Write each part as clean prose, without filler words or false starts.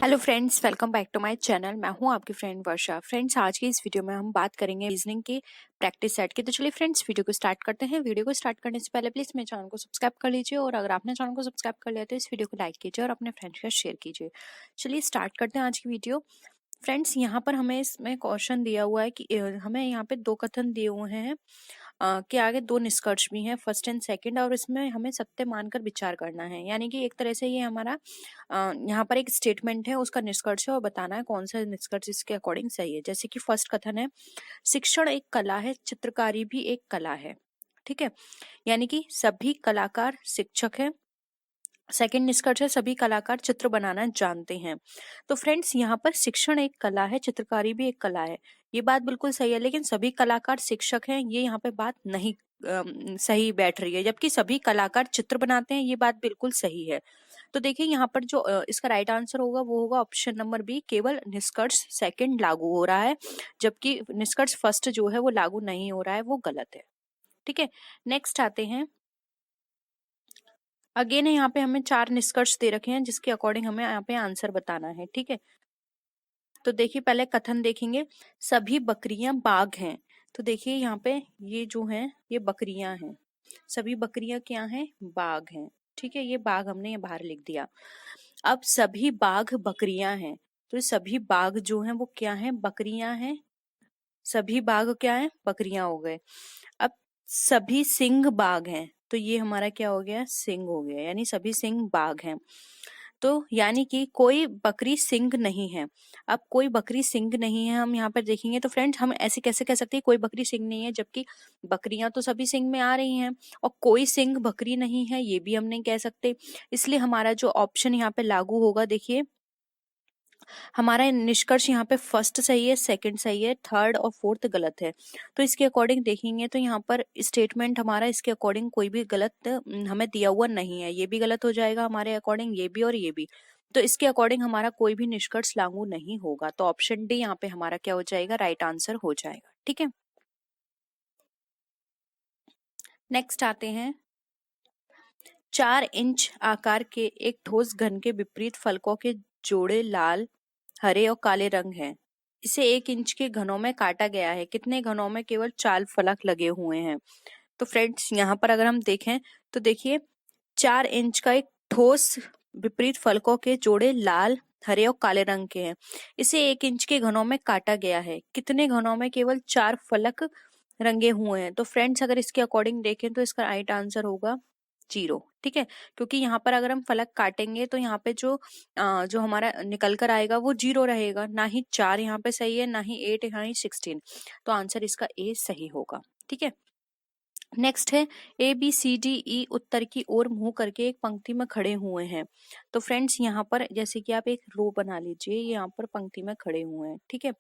Hello friends, welcome back to my channel. मैं हूं आपकी फ्रेंड वर्षा। फ्रेंड्स, आज की इस वीडियो में हम बात करेंगे रीजनिंग के प्रैक्टिस सेट की। तो चलिए फ्रेंड्स, वीडियो को स्टार्ट करते हैं। वीडियो को स्टार्ट करने से पहले प्लीज मेरे चैनल को सब्सक्राइब कर लीजिए, और अगर आपने चैनल को सब्सक्राइब कर लिया तो इस वीडियो को लाइक कीजिए और अपने फ्रेंड्स के साथ शेयर कीजिए। चलिए स्टार्ट करते हैं आज की वीडियो। फ्रेंड्स, यहाँ पर हमें इसमें क्वेश्चन दिया हुआ है कि हमें यहाँ पे दो कथन दिए हुए हैं के आगे दो निष्कर्ष भी हैं, फर्स्ट एंड सेकंड, और इसमें हमें सत्य मानकर विचार करना है। यानी कि एक तरह से ये हमारा यहाँ पर एक स्टेटमेंट है, उसका निष्कर्ष है, और बताना है कौन सा निष्कर्ष इसके अकॉर्डिंग सही है। जैसे कि फर्स्ट कथन है, शिक्षण एक कला है, चित्रकारी भी एक कला है। ठीक है, यानी कि सभी कलाकार शिक्षक हैं। सेकंड निष्कर्ष है, सभी कलाकार चित्र बनाना जानते हैं। तो फ्रेंड्स, यहाँ पर शिक्षण एक कला है, चित्रकारी भी एक कला है, ये बात बिल्कुल सही है। लेकिन सभी कलाकार शिक्षक हैं, ये यहाँ पे बात नहीं सही बैठ रही है। जबकि सभी कलाकार चित्र बनाते हैं, ये बात बिल्कुल सही है। तो देखिए यहाँ पर जो इसका राइट आंसर होगा वो होगा ऑप्शन नंबर बी, केवल निष्कर्ष सेकंड लागू हो रहा है, जबकि निष्कर्ष फर्स्ट जो है वो लागू नहीं हो रहा है, वो गलत है। ठीक है, नेक्स्ट आते हैं। अगेन यहाँ पे हमें चार निष्कर्ष दे रखे हैं, जिसके अकॉर्डिंग हमें यहाँ पे आंसर बताना है। ठीक है, तो देखिए पहले कथन देखेंगे, सभी बकरियां बाघ हैं। तो देखिए यहाँ पे ये जो है ये बकरियां हैं, सभी बकरियां क्या हैं? बाघ हैं। ठीक है, ये बाघ हमने ये बाहर लिख दिया। अब सभी बाघ बकरियां हैं, तो ये सभी बाघ जो हैं वो क्या हैं? बकरियां हैं। सभी बाघ क्या है? बकरियां हो गए। अब सभी सिंह बाघ हैं, तो ये हमारा क्या हो गया? सिंह हो गया, यानी सभी सिंह बाघ हैं। तो यानी कि कोई बकरी सिंह नहीं है। अब कोई बकरी सिंह नहीं है, हम यहाँ पर देखेंगे तो फ्रेंड्स, हम ऐसे कैसे कह सकते हैं कोई बकरी सिंह नहीं है, जबकि बकरियां तो सभी सिंह में आ रही हैं, और कोई सिंह बकरी नहीं है ये भी हम नहीं कह सकते। इसलिए हमारा जो ऑप्शन यहाँ पे लागू होगा, देखिए हमारा निष्कर्ष यहाँ पे फर्स्ट सही है, सेकंड सही है, थर्ड और फोर्थ गलत है। तो इसके अकॉर्डिंग देखेंगे तो यहाँ पर स्टेटमेंट हमारा इसके अकॉर्डिंग कोई भी गलत हमें दिया हुआ नहीं है। ये भी गलत हो जाएगा हमारे अकॉर्डिंग, ये भी और ये भी। तो इसके अकॉर्डिंग हमारा कोई भी निष्कर्ष लागू नहीं होगा। तो ऑप्शन डी यहाँ पे हमारा क्या हो जाएगा? राइट आंसर हो जाएगा। ठीक है, नेक्स्ट आते हैं। 4 इंच आकार के एक ठोस घन के विपरीत फलकों के जोड़े लाल, हरे और काले रंग हैं। इसे 1 इंच के घनों में काटा गया है। कितने घनों में? केवल 4 फलक लगे हुए हैं। तो फ्रेंड्स, यहाँ पर अगर हम देखें तो देखिए 4 इंच का एक ठोस विपरीत फलकों के जोड़े लाल, हरे और काले रंग के हैं। इसे 1 इंच के घनों में काटा गया है। कितने घनों में? केवल 4 फलक रंगे हुए हैं। तो फ्रेंड्स, अगर इसके अकॉर्डिंग देखें तो इसका राइट आंसर होगा 0। ठीक है, क्योंकि यहाँ पर अगर हम फलक काटेंगे तो यहाँ पे जो हमारा निकल कर आएगा वो 0 रहेगा। ना ही 4 यहाँ पे सही है, ना ही 8, ना ही 16। तो आंसर इसका ए सही होगा। ठीक है, नेक्स्ट है, ABCDE उत्तर की ओर मुंह करके एक पंक्ति में खड़े हुए हैं। तो फ्रेंड्स, यहाँ पर जैसे कि आप एक रो बना लीजिए, यहाँ पर पंक्ति में खड़े हुए हैं। ठीक है,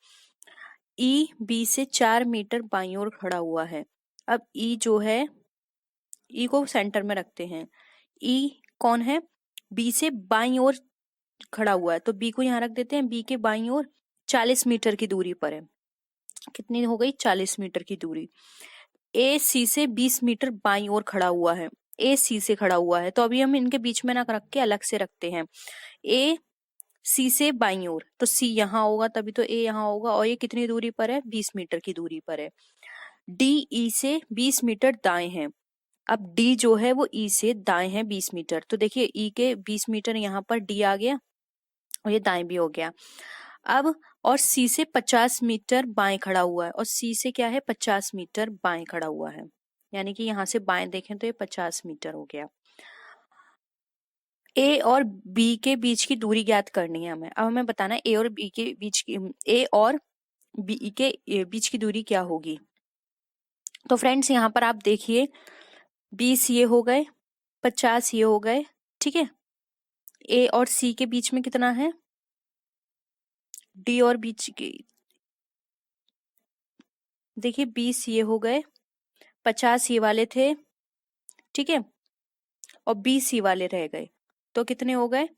B से 4 मीटर बाईं ओर खड़ा हुआ है। अब E जो है, E को सेंटर में रखते हैं। E कौन है? B से बाईं ओर खड़ा हुआ है, तो B को यहाँ रख देते हैं। B के बाईं ओर 40 मीटर की दूरी पर है। कितनी हो गई? 40 मीटर की दूरी। AC से 20 मीटर बाईं ओर खड़ा हुआ है। AC से खड़ा हुआ है, तो अभी हम इनके बीच में ना रख के अलग से रखते हैं। AC से बाईं ओर, तो C यहाँ होगा, तभी तो A यहाँ होगा। और ये कितनी दूरी पर है? 20 मीटर की दूरी पर है। DE से 20 मीटर दाएं है। अब D जो है वो E से दाएं है 20 मीटर। तो देखिए E के 20 मीटर यहाँ पर D आ गया, और ये दाएं भी हो गया। अब और C से 50 मीटर बाएं खड़ा हुआ है, और C से क्या है? 50 मीटर बाएं खड़ा हुआ है। यानी कि यहाँ से बाएं देखें तो ये 50 मीटर हो गया। A और B के बीच की दूरी ज्ञात करनी है हमें। अब हमें बताना है A और B के बीच की, A और B के बीच की दूरी क्या होगी। तो फ्रेंड्स, यहाँ पर आप देखिए 20 ये हो गए, 50 ये हो गए। ठीक है, A और C के बीच में कितना है? D और बीच की देखिए 20 ये हो गए, 50 ये वाले थे। ठीक है, और 20 ये वाले रह गए। तो कितने हो गए?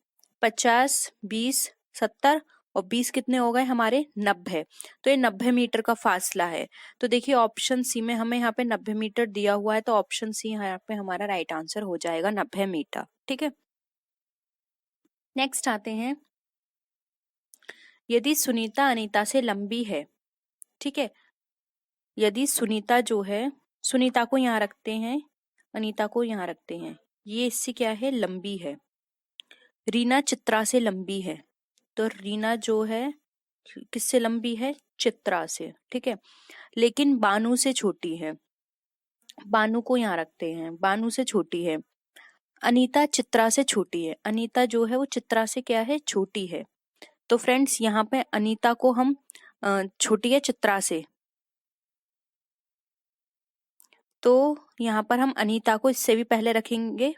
50, 20, 70, और 20 कितने हो गए हमारे? 90। तो ये 90 मीटर का फासला है। तो देखिए ऑप्शन सी में हमें यहाँ पे 90 मीटर दिया हुआ है, तो ऑप्शन सी यहाँ पे हमारा राइट आंसर हो जाएगा 90 मीटर। ठीक है, नेक्स्ट आते हैं। यदि सुनीता अनीता से लंबी है, ठीक है, यदि सुनीता जो है, सुनीता को यहाँ रखते हैं, अनीता को यहाँ रखते हैं, ये इससे क्या है, लंबी है। रीना चित्रा से लंबी है, तो रीना जो है किससे लंबी है, चित्रा से, ठीक है। लेकिन बानू से छोटी है, बानू को यहाँ रखते हैं, बानू से छोटी है। अनीता चित्रा से छोटी है, अनीता जो है वो चित्रा से क्या है, छोटी है। तो फ्रेंड्स यहाँ पे अनीता को हम छोटी है चित्रा से, तो यहाँ पर हम अनीता को इससे भी पहले रखेंगे,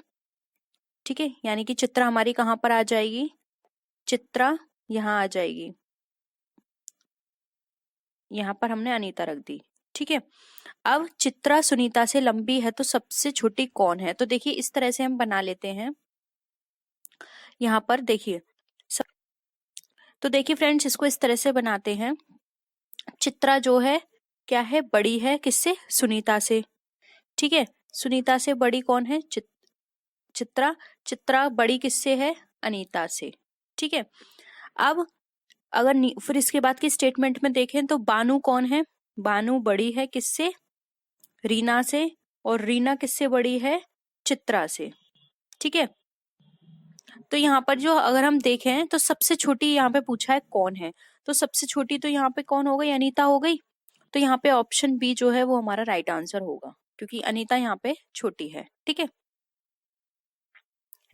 ठीक है। यानी कि चित्रा हमारी कहाँ पर आ जाएगी, चित्रा यहाँ आ जाएगी, यहाँ पर हमने अनीता रख दी, ठीक है। अब चित्रा सुनीता से लंबी है तो सबसे छोटी कौन है, तो देखिए इस तरह से हम बना लेते हैं। यहाँ पर देखिए तो देखिए फ्रेंड्स इसको इस तरह से बनाते हैं। चित्रा जो है क्या है, बड़ी है किससे, सुनीता से, ठीक है। सुनीता से बड़ी कौन है, चित्रा, चित्रा बड़ी किससे है, अनीता से, ठीक है। अब अगर फिर इसके बाद की स्टेटमेंट में देखें तो बानू कौन है, बानू बड़ी है किससे, रीना से, और रीना किससे बड़ी है, चित्रा से, ठीक है। तो यहाँ पर जो अगर हम देखें तो सबसे छोटी यहाँ पे पूछा है कौन है, तो सबसे छोटी तो यहाँ पे कौन हो गई, अनीता हो गई। तो यहाँ पे ऑप्शन बी जो है वो हमारा राइट आंसर होगा, क्योंकि अनीता यहाँ पे छोटी है, ठीक है।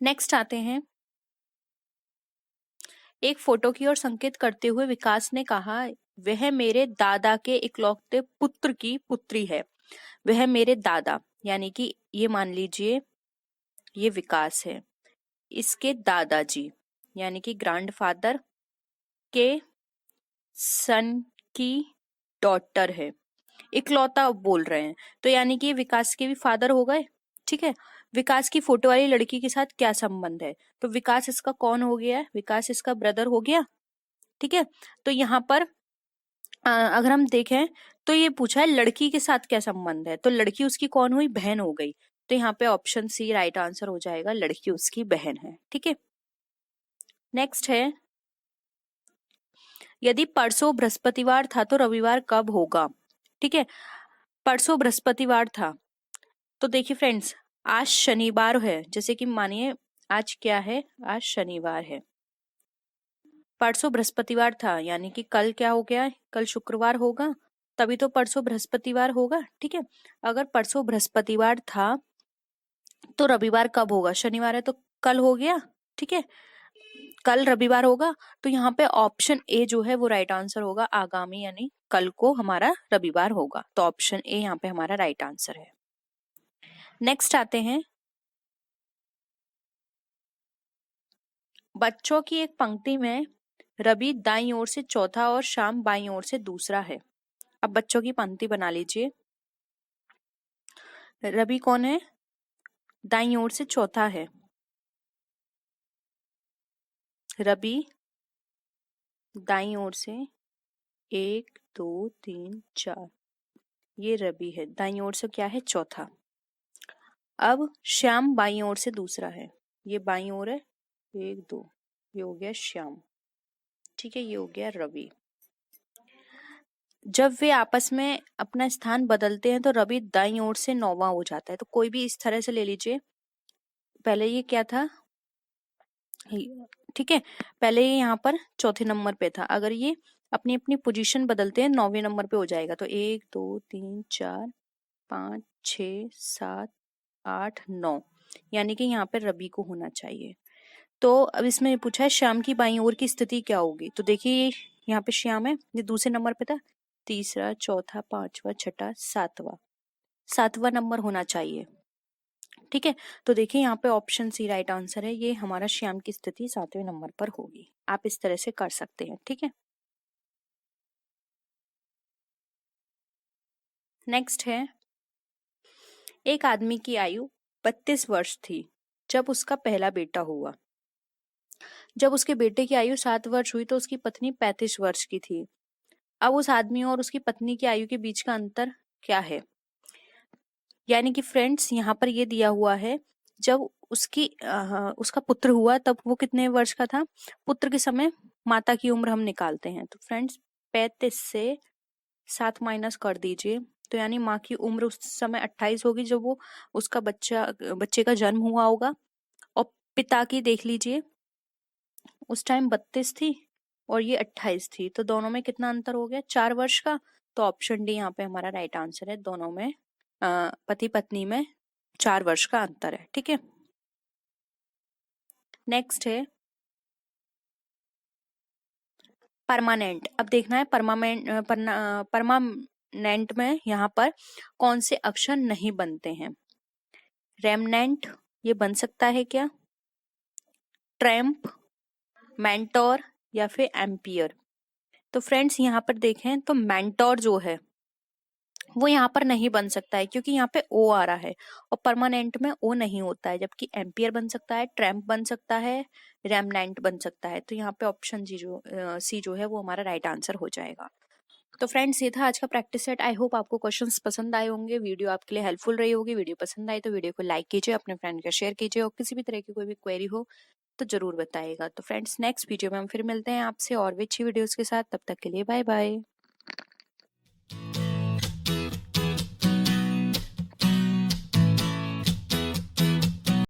नेक्स्ट आते हैं, एक फोटो की ओर संकेत करते हुए विकास ने कहा, वह मेरे दादा के इकलौते पुत्र की पुत्री है। वह मेरे दादा, यानी कि ये मान लीजिए ये विकास है, इसके दादाजी यानी कि ग्रैंडफादर के सन की डॉटर है। इकलौता बोल रहे हैं तो यानी कि विकास के भी फादर हो गए, ठीक है। विकास की फोटो वाली लड़की के साथ क्या संबंध है, तो विकास इसका कौन हो गया, विकास इसका ब्रदर हो गया, ठीक है। तो यहाँ पर अगर हम देखें तो ये पूछा है लड़की के साथ क्या संबंध है, तो लड़की उसकी कौन हुई, बहन हो गई। तो यहाँ पे ऑप्शन सी राइट आंसर हो जाएगा, लड़की उसकी बहन है, ठीक है। नेक्स्ट है, यदि परसों बृहस्पतिवार था तो रविवार कब होगा, ठीक है। परसों बृहस्पतिवार था तो देखिए फ्रेंड्स आज शनिवार है, जैसे कि मानिए आज क्या है, आज शनिवार है, परसों बृहस्पतिवार था यानी कि कल क्या हो गया, कल शुक्रवार होगा, तभी तो परसों बृहस्पतिवार होगा, ठीक है। अगर परसों बृहस्पतिवार था तो रविवार कब होगा, शनिवार है तो कल हो गया, ठीक है, कल रविवार होगा। तो यहाँ पे ऑप्शन ए जो है वो राइट आंसर होगा, आगामी यानी कल को हमारा रविवार होगा, तो ऑप्शन ए यहाँ पे हमारा राइट आंसर है। नेक्स्ट आते हैं, बच्चों की एक पंक्ति में रवि दाईं ओर से चौथा और श्याम बाईं ओर से दूसरा है। अब बच्चों की पंक्ति बना लीजिए, रवि कौन है, दाईं ओर से चौथा है, रवि दाईं ओर से 1 2 3 4, ये रवि है, दाईं ओर से क्या है, चौथा। अब श्याम बाईं ओर से दूसरा है, ये बाईं ओर है 1 2, ये हो गया श्याम, ठीक है, ये हो गया रवि। जब वे आपस में अपना स्थान बदलते हैं तो रवि दाईं ओर से 9वां हो जाता है। तो कोई भी इस तरह से ले लीजिए, पहले ये क्या था, ठीक है, पहले ये यहाँ पर चौथे नंबर पे था, अगर ये अपनी अपनी पोजीशन बदलते हैं 9वें नंबर पे हो जाएगा। तो 1 2 3 4 5 6 7 8 9, यानी कि यहाँ पे रवि को होना चाहिए। तो अब इसमें पूछा है श्याम की बाईं ओर की स्थिति क्या होगी, तो देखिए यहाँ पे श्याम है, ये दूसरे नंबर पे था, तीसरा चौथा पांचवा छठा सातवां, सातवां नंबर होना चाहिए, ठीक है। तो देखिए यहाँ पे ऑप्शन सी राइट आंसर है, ये हमारा श्याम की स्थिति 7वें नंबर पर होगी। आप इस तरह से कर सकते हैं, ठीक है। नेक्स्ट है, एक आदमी की आयु 32 वर्ष थी जब उसका पहला बेटा हुआ। जब उसके बेटे की आयु 7 वर्ष हुई तो उसकी पत्नी 35 वर्ष की थी। अब उस आदमी और उसकी पत्नी की आयु के बीच का अंतर क्या है, यानी कि फ्रेंड्स यहाँ पर ये दिया हुआ है, जब उसका पुत्र हुआ तब वो कितने वर्ष का था, पुत्र के समय माता की उम्र हम निकालते हैं। तो फ्रेंड्स 35 से 7 माइनस कर दीजिए, तो यानी माँ की उम्र उस समय 28 होगी जब वो उसका बच्चे का जन्म हुआ होगा। और पिता की देख लीजिए, उस टाइम 32 थी और ये 28 थी, तो दोनों में कितना अंतर हो गया, 4 वर्ष का। तो ऑप्शन डी यहाँ पे हमारा राइट आंसर है, दोनों में पति पत्नी में 4 वर्ष का अंतर है। ठीक है, नेक्स्ट है परमानेंट। अब देखना है परमानेंट में यहाँ पर कौन से अक्षर नहीं बनते हैं। रेमनेंट ये बन सकता है क्या, ट्रैम्प, मेंटोर या फिर एम्पियर। तो फ्रेंड्स यहाँ पर देखें तो मेंटोर जो है वो यहाँ पर नहीं बन सकता है, क्योंकि यहाँ पे ओ आ रहा है और परमानेंट में ओ नहीं होता है, जबकि एम्पियर बन सकता है, ट्रैम्प बन सकता है, रेमनेंट बन सकता है। तो यहाँ पे ऑप्शन सी जो है वो हमारा राइट आंसर हो जाएगा। तो फ्रेंड्स ये था आज का प्रैक्टिस सेट। आई होप आपको क्वेश्चंस पसंद आए होंगे, वीडियो आपके लिए हेल्पफुल रही होगी। वीडियो पसंद आई तो वीडियो को लाइक कीजिए, अपने फ्रेंड का शेयर कीजिए, और किसी भी तरह की कोई भी क्वेरी हो तो जरूर बताइएगा। तो फ्रेंड्स नेक्स्ट वीडियो में हम फिर मिलते हैं आपसे और भी अच्छी वीडियोस के साथ। तब तक के लिए बाय बाय।